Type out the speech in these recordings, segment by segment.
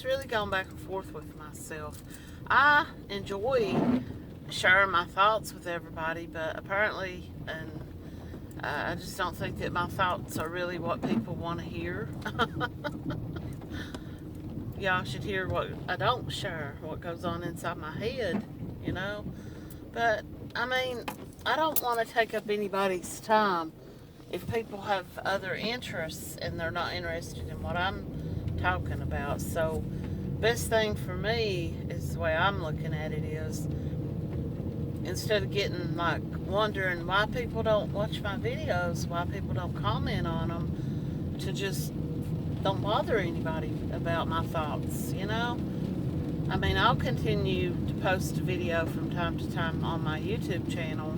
just really gone back and forth with myself. I enjoy sharing my thoughts with everybody, but apparently, and I just don't think that my thoughts are really what people want to hear. Y'all should hear what I don't share, what goes on inside my head, you know? But, I mean, I don't want to take up anybody's time if people have other interests and they're not interested in what I'm talking about. So, best thing for me is the way I'm looking at it is instead of getting like wondering why people don't watch my videos, why people don't comment on them, to just don't bother anybody about my thoughts, you know? I mean, I'll continue to post a video from time to time on my YouTube channel.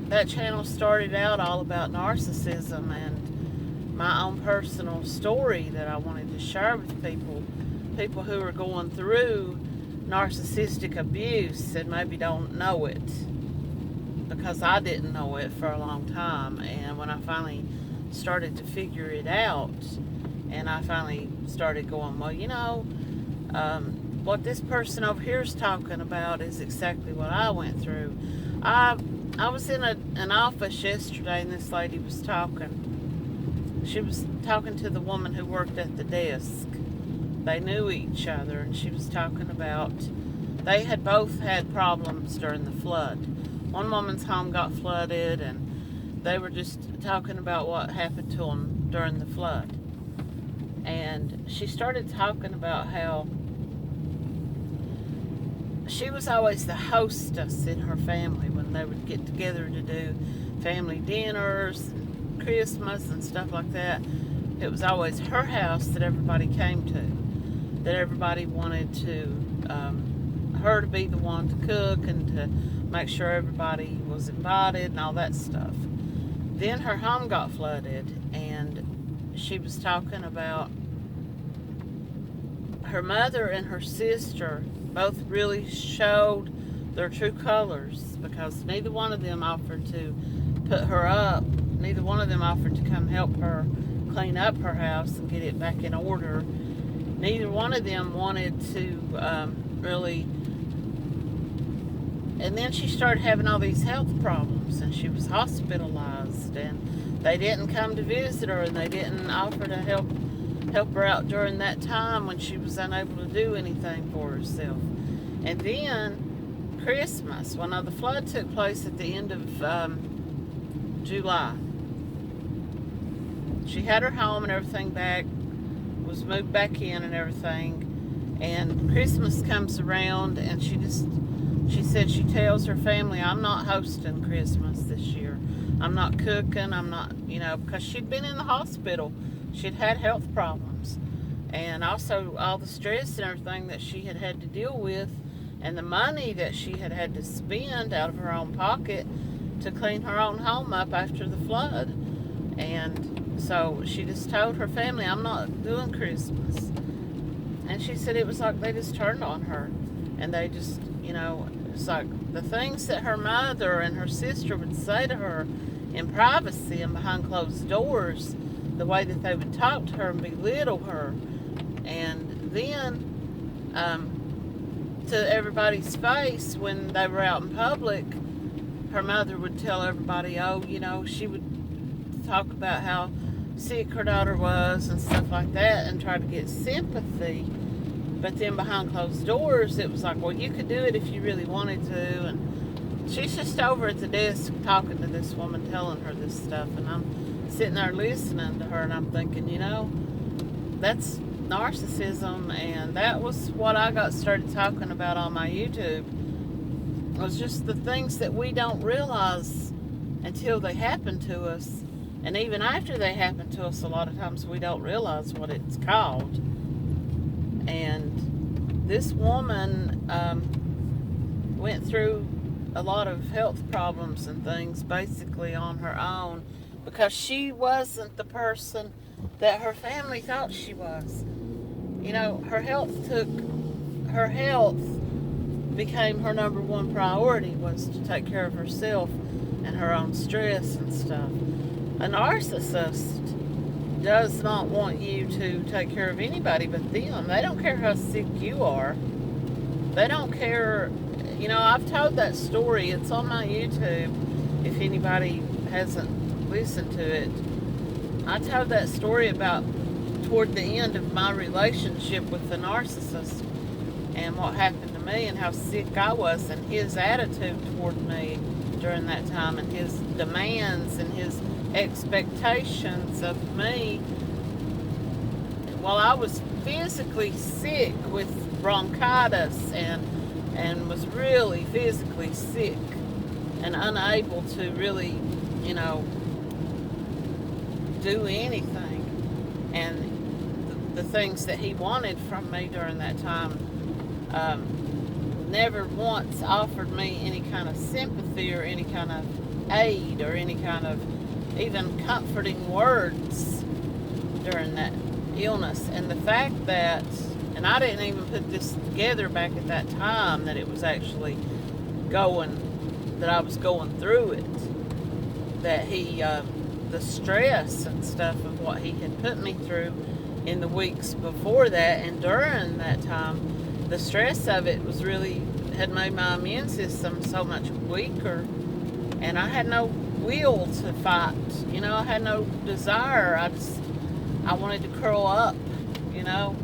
That channel started out all about narcissism and my own personal story that I wanted to share with people who are going through narcissistic abuse and maybe don't know it, because I didn't know it for a long time. And when I finally started to figure it out, and I finally started going, well, you know, what this person over here is talking about is exactly what I went through. I was in an office yesterday, and this lady was talking. She was talking to the woman who worked at the desk. They knew each other, and she was talking about they had both had problems during the flood. One woman's home got flooded, and they were just talking about what happened to them during the flood. And she started talking about how she was always the hostess in her family when they would get together to do family dinners and Christmas and stuff like that. It was always her house that everybody came to, that everybody wanted her to be the one to cook and to make sure everybody was invited and all that stuff. Then her home got flooded, and she was talking about her mother and her sister both really showed their true colors, because neither one of them offered to put her up. Neither one of them offered to come help her clean up her house and get it back in order. Neither one of them wanted to really. And then she started having all these health problems, and she was hospitalized, and they didn't come to visit her, and they didn't offer to help her out during that time when she was unable to do anything for herself. And then Christmas, when the flood took place at the end of July, she had her home and everything back, was moved back in and everything, and Christmas comes around, and she said she tells her family, I'm not hosting Christmas this year. I'm not cooking. I'm not, because she'd been in the hospital. She'd had health problems. And also all the stress and everything that she had to deal with, and the money that she had to spend out of her own pocket to clean her own home up after the flood. And so she just told her family, I'm not doing Christmas. And she said it was like they just turned on her. And they just, it's like the things that her mother and her sister would say to her in privacy and behind closed doors, the way that they would talk to her and belittle her. And then to everybody's face when they were out in public, her mother would tell everybody, she would talk about how sick her daughter was and stuff like that and try to get sympathy. But then behind closed doors, it was like, well, you could do it if you really wanted to. And she's just over at the desk talking to this woman, telling her this stuff. And I'm sitting there listening to her, and I'm thinking, that's narcissism. And that was what I got started talking about on my YouTube. It was just the things that we don't realize until they happen to us. And even after they happen to us, a lot of times we don't realize what it's called. And this woman went through a lot of health problems and things basically on her own, because she wasn't the person that her family thought she was. Her health became her number one priority, was to take care of herself and her own stress and stuff. A narcissist does not want you to take care of anybody but them. They don't care how sick you are. They don't care. You know, I've told that story. It's on my YouTube. If anybody hasn't listened to it, I told that story about toward the end of my relationship with the narcissist and what happened to me and how sick I was and his attitude toward me during that time and his demands and his expectations of me while I was physically sick with bronchitis and was really physically sick and unable to really, you know, do anything. And the things that he wanted from me during that time, never once offered me any kind of sympathy or any kind of aid or any kind of even comforting words during that illness. And the fact that, and I didn't even put this together back at that time, that it was actually that I was going through it, that he, the stress and stuff of what he had put me through in the weeks before that and during that time, the stress of it was really, had made my immune system so much weaker, and I had no will to fight. You know, I had no desire. I wanted to curl up, you know.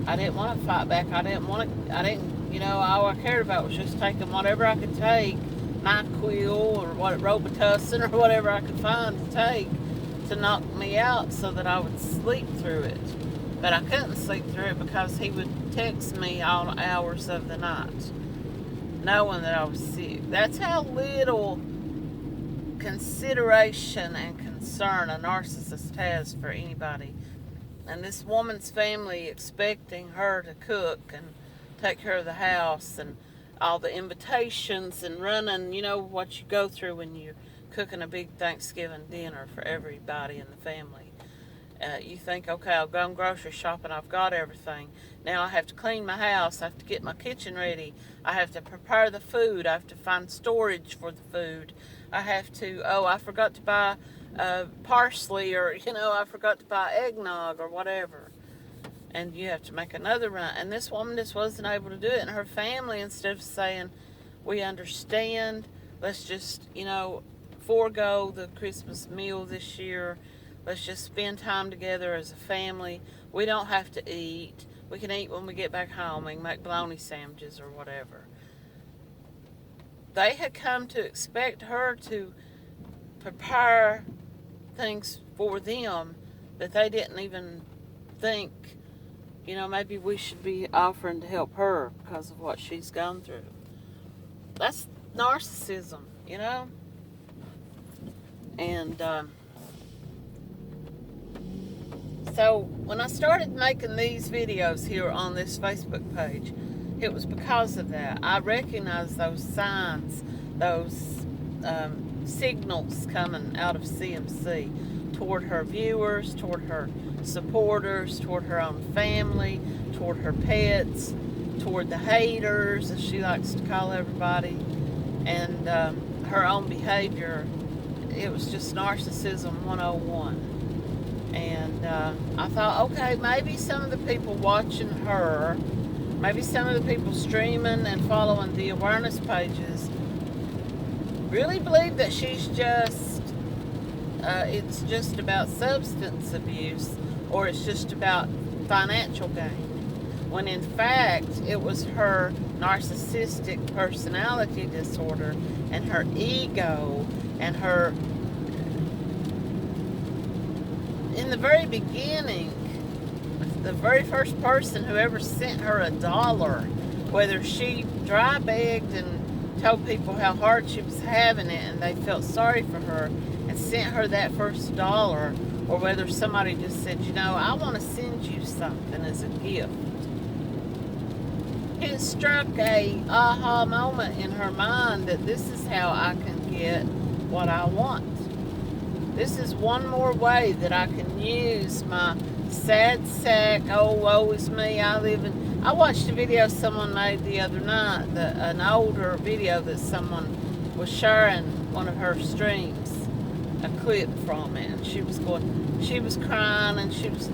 I didn't want to fight back. You know, all I cared about was just taking whatever I could take, NyQuil or Robitussin or whatever I could find to take to knock me out so that I would sleep through it. But I couldn't sleep through it because he would text me all hours of the night, knowing that I was sick. That's how little consideration and concern a narcissist has for anybody. And this woman's family expecting her to cook and take care of the house and all the invitations and running, you know, what you go through when you're cooking a big Thanksgiving dinner for everybody in the family. You think, okay, I've gone grocery shopping, I've got everything. Now I have to clean my house, I have to get my kitchen ready, I have to prepare the food, I have to find storage for the food, I have to, I forgot to buy parsley, or, you know, I forgot to buy eggnog or whatever. And you have to make another run. And this woman just wasn't able to do it. And her family, instead of saying, we understand, let's just, you know, forego the Christmas meal this year, let's just spend time together as a family. We don't have to eat. We can eat when we get back home. We can make bologna sandwiches or whatever. They had come to expect her to prepare things for them that they didn't even think, you know, maybe we should be offering to help her because of what she's gone through. That's narcissism, you know? And so when I started making these videos here on this Facebook page, it was because of that. I recognized those signs, those signals coming out of CMC toward her viewers, toward her supporters, toward her own family, toward her pets, toward the haters, as she likes to call everybody, and her own behavior. It was just narcissism 101. And I thought, okay, maybe some of the people watching her, maybe some of the people streaming and following the awareness pages really believe that she's just, it's just about substance abuse, or it's just about financial gain. When in fact, it was her narcissistic personality disorder and her ego and her, in the very beginning, the very first person who ever sent her $1, whether she dry begged and told people how hard she was having it and they felt sorry for her and sent her that first $1, or whether somebody just said, you know, I want to send you something as a gift. It struck a aha moment in her mind that this is how I can get what I want. This is one more way that I can use my sad sack, oh, woe is me, I watched a video someone made the other night, an older video that someone was sharing, one of her streams, a clip from it, and she was crying, and she was,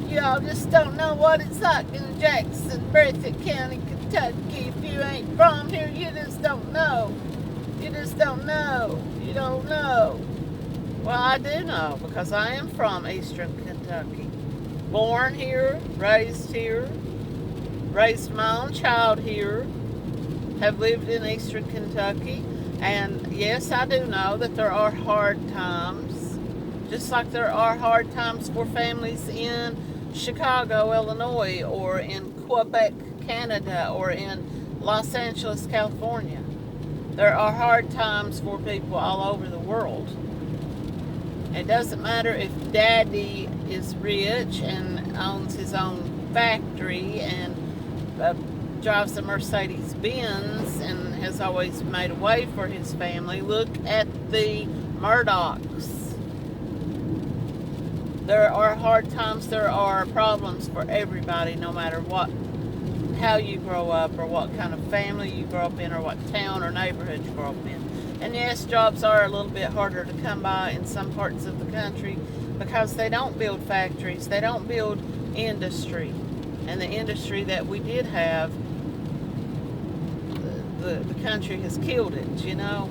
y'all just don't know what it's like in Jackson, Breathitt County, Kentucky. If you ain't from here, you just don't know. You just don't know. You don't know. Well, I do know, because I am from Eastern Kentucky. Born here, raised my own child here, have lived in Eastern Kentucky, and yes, I do know that there are hard times, just like there are hard times for families in Chicago, Illinois, or in Quebec, Canada, or in Los Angeles, California. There are hard times for people all over the world. It doesn't matter if Daddy is rich and owns his own factory and drives a Mercedes Benz and has always made a way for his family. Look at the Murdochs. There are hard times, there are problems for everybody, no matter how you grow up, or what kind of family you grow up in, or what town or neighborhood you grow up in. And yes, jobs are a little bit harder to come by in some parts of the country, because they don't build factories, they don't build industry. And the industry that we did have, the country has killed it, you know.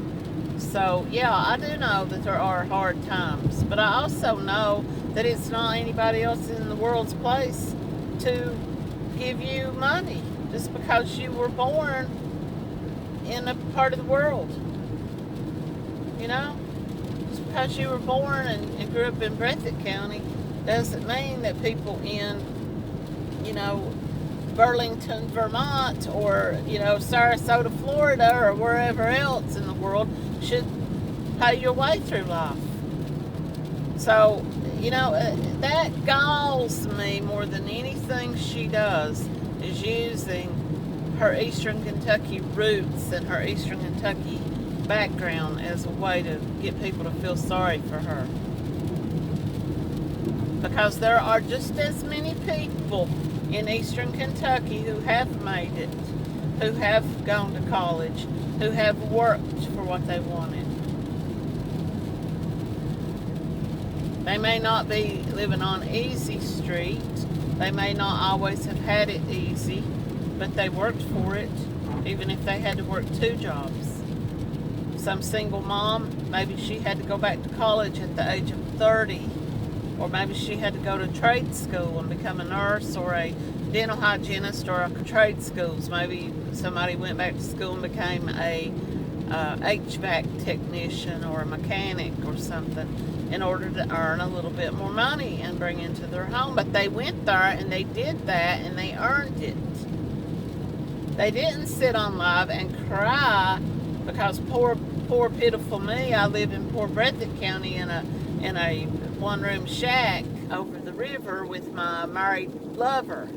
So yeah, I do know that there are hard times, but I also know that it's not anybody else in the world's place to give you money just because you were born in a part of the world. You know, just because you were born and grew up in Breathitt County doesn't mean that people in, you know, Burlington, Vermont, or, you know, Sarasota, Florida, or wherever else in the world should pay your way through life. So, you know, that galls me more than anything she does, is using her Eastern Kentucky roots and her Eastern Kentucky background as a way to get people to feel sorry for her. Because there are just as many people in Eastern Kentucky who have made it, who have gone to college, who have worked for what they wanted. They may not be living on easy street. They may not always have had it easy, but they worked for it, even if they had to work 2 jobs. Some single mom, maybe she had to go back to college at the age of 30, or maybe she had to go to trade school and become a nurse or a dental hygienist, or a trade schools. Maybe somebody went back to school and became a HVAC technician or a mechanic or something in order to earn a little bit more money and bring into their home. But they went there and they did that and they earned it. They didn't sit on live and cry because poor pitiful me, I live in poor Breathitt County in a 1-room shack over the river with my married lover.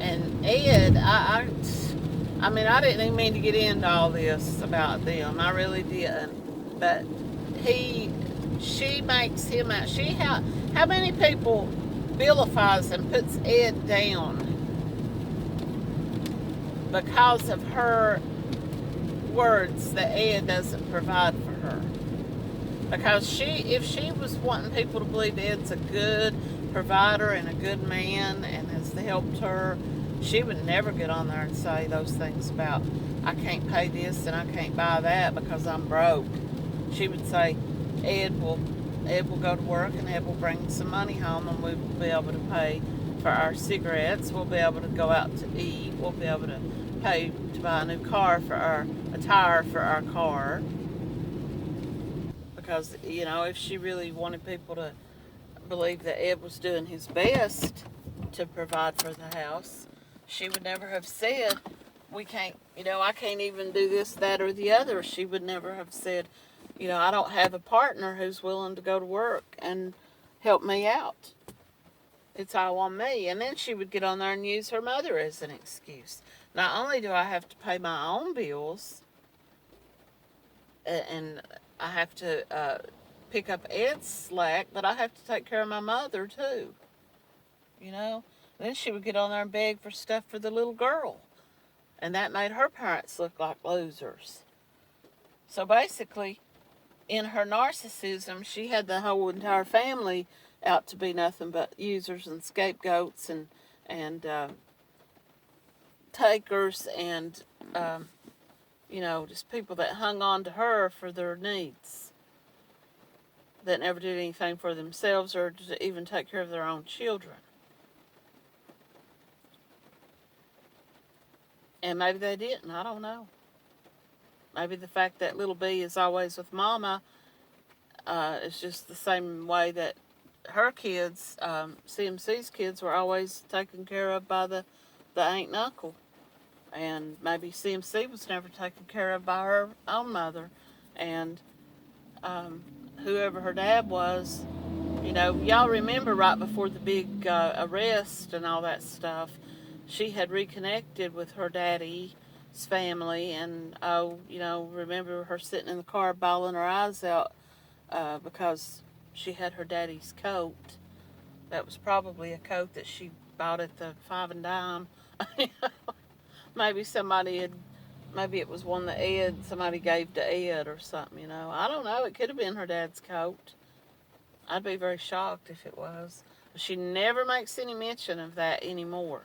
And Ed, I mean, I didn't even mean to get into all this about them. I really didn't. But she makes him out. How many people vilifies and puts Ed down because of her words that Ed doesn't provide for her? Because if she was wanting people to believe Ed's a good provider and a good man and has helped her, she would never get on there and say those things about, I can't pay this and I can't buy that because I'm broke. She would say, Ed will go to work and Ed will bring some money home and we'll be able to pay for our cigarettes. We'll be able to go out to eat. We'll be able to pay to buy a new car a tire for our car. Because, you know, if she really wanted people to believe that Ed was doing his best to provide for the house, she would never have said, we can't, you know, I can't even do this, that, or the other. She would never have said, you know, I don't have a partner who's willing to go to work and help me out. It's all on me. And then she would get on there and use her mother as an excuse. Not only do I have to pay my own bills, and I have to pick up Ed's slack, but I have to take care of my mother too. You know? And then she would get on there and beg for stuff for the little girl. And that made her parents look like losers. So basically, in her narcissism, she had the whole entire family out to be nothing but users and scapegoats and takers and just people that hung on to her for their needs, that never did anything for themselves or to even take care of their own children. And maybe they didn't. I don't know. Maybe the fact that little B is always with Mama is just the same way that her kids, CMC's kids, were always taken care of by the aunt and uncle. And maybe CMC was never taken care of by her own mother. And whoever her dad was, y'all remember right before the big arrest and all that stuff, she had reconnected with her daddy's family. And, remember her sitting in the car bawling her eyes out because she had her daddy's coat. That was probably a coat that she bought at the Five and Dime. Maybe it was one that somebody gave to Ed or something, I don't know. It could have been her dad's coat. I'd be very shocked if it was. But she never makes any mention of that anymore.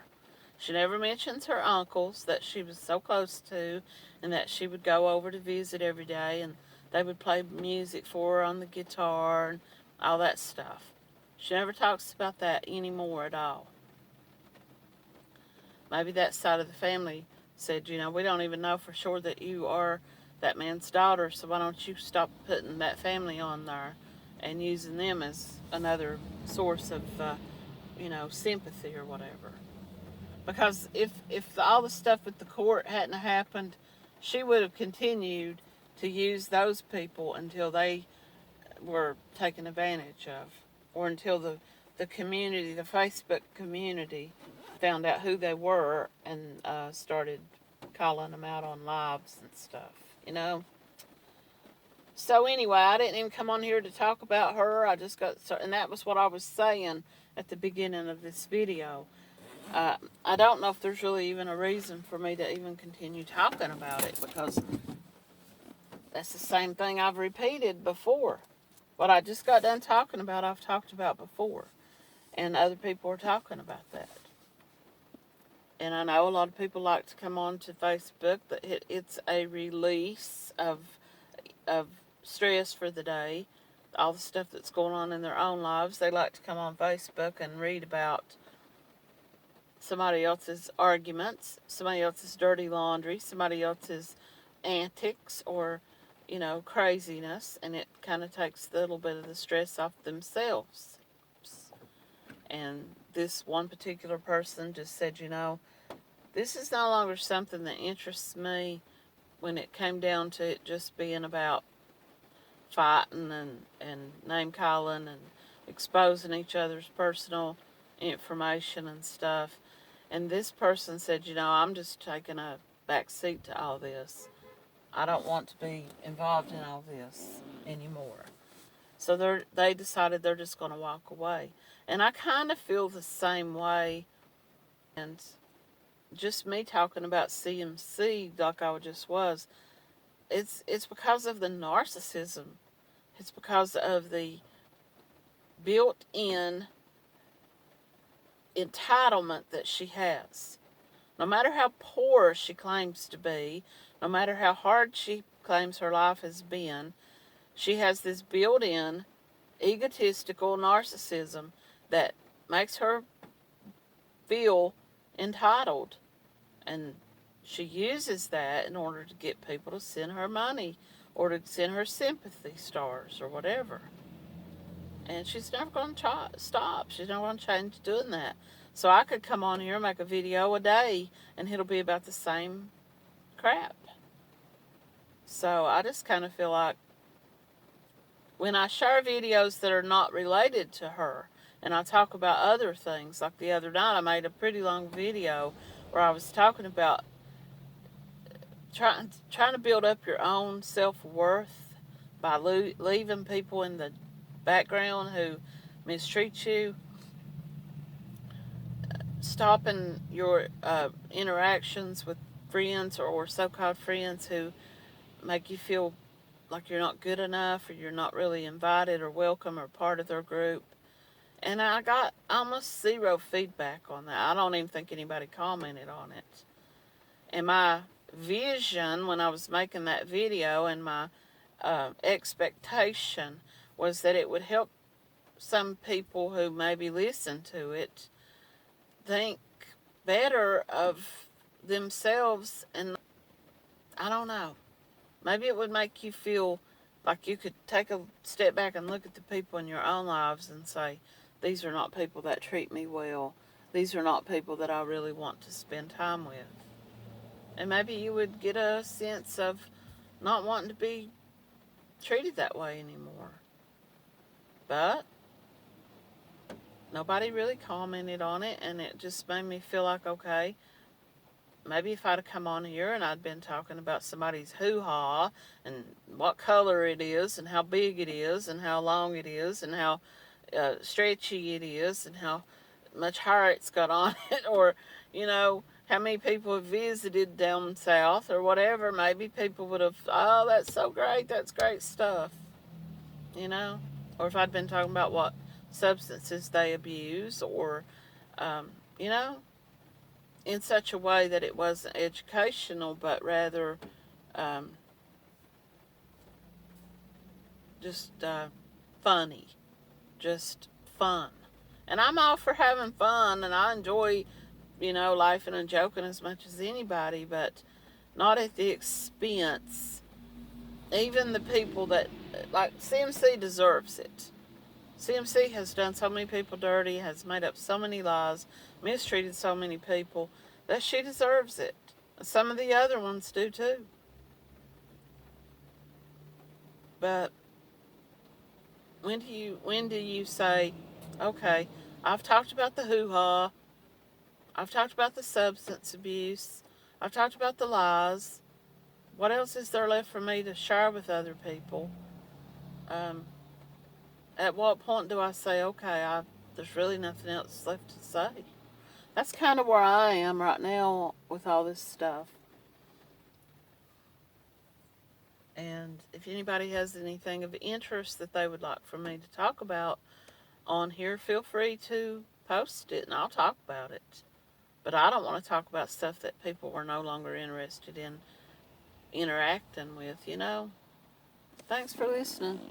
She never mentions her uncles that she was so close to and that she would go over to visit every day and they would play music for her on the guitar and all that stuff. She never talks about that anymore at all. Maybe that side of the family said, we don't even know for sure that you are that man's daughter, so why don't you stop putting that family on there and using them as another source of, sympathy or whatever. Because if all the stuff with the court hadn't happened, she would have continued to use those people until they were taken advantage of, or until the community, the Facebook community, found out who they were and started calling them out on lives and stuff, So anyway, I didn't even come on here to talk about her. I just and that was what I was saying at the beginning of this video. I don't know if there's really even a reason for me to even continue talking about it, because that's the same thing I've repeated before. What I just got done talking about, I've talked about before. And other people are talking about that. And I know a lot of people like to come on to Facebook, that it's a release of stress for the day. All the stuff that's going on in their own lives. They like to come on Facebook and read about somebody else's arguments, somebody else's dirty laundry, somebody else's antics or, craziness. And it kind of takes a little bit of the stress off themselves. And this one particular person just said, this is no longer something that interests me, when it came down to it just being about fighting and name calling and exposing each other's personal information and stuff. And this person said, I'm just taking a back seat to all this. I don't want to be involved in all this anymore. So they decided they're just going to walk away. And I kind of feel the same way. And just me talking about CMC like I just was, it's because of the narcissism. It's because of the built-in entitlement that she has. No matter how poor she claims to be, no matter how hard she claims her life has been, she has this built-in egotistical narcissism that makes her feel entitled. And she uses that in order to get people to send her money or to send her sympathy stars or whatever. And she's never going to stop. She's never going to change doing that. So I could come on here and make a video a day and it'll be about the same crap. So I just kind of feel like when I share videos that are not related to her and I talk about other things, like the other night I made a pretty long video where I was talking about trying to build up your own self-worth by leaving people in the background who mistreat you, stopping your interactions with friends or so-called friends who make you feel like you're not good enough or you're not really invited or welcome or part of their group. And I got almost zero feedback on that. I don't even think anybody commented on it. And my vision when I was making that video and my expectation was that it would help some people who maybe listen to it think better of themselves. And I don't know, maybe it would make you feel like you could take a step back and look at the people in your own lives and say, these are not people that treat me well. These are not people that I really want to spend time with. And maybe you would get a sense of not wanting to be treated that way anymore. But nobody really commented on it, and it just made me feel like, okay, maybe if I'd have come on here and I'd been talking about somebody's hoo-ha and what color it is and how big it is and how long it is and how stretchy it is and how much hair it's got on it, or, how many people have visited down south or whatever, maybe people would have, oh, that's so great, that's great stuff, Or if I'd been talking about what substances they abuse or, in such a way that it wasn't educational, but rather just funny, just fun. And I'm all for having fun, and I enjoy, laughing and joking as much as anybody, but not at the expense. Even the people that, like, CMC deserves it. CMC has done so many people dirty, has made up so many lies, mistreated so many people, that she deserves it. Some of the other ones do too. But when do you say, okay, I've talked about the hoo-ha, I've talked about the substance abuse, I've talked about the lies, what else is there left for me to share with other people? At what point do I say, okay, there's really nothing else left to say? That's kind of where I am right now with all this stuff. And if anybody has anything of interest that they would like for me to talk about on here, feel free to post it and I'll talk about it. But I don't want to talk about stuff that people were no longer interested in interacting with, Thanks for listening.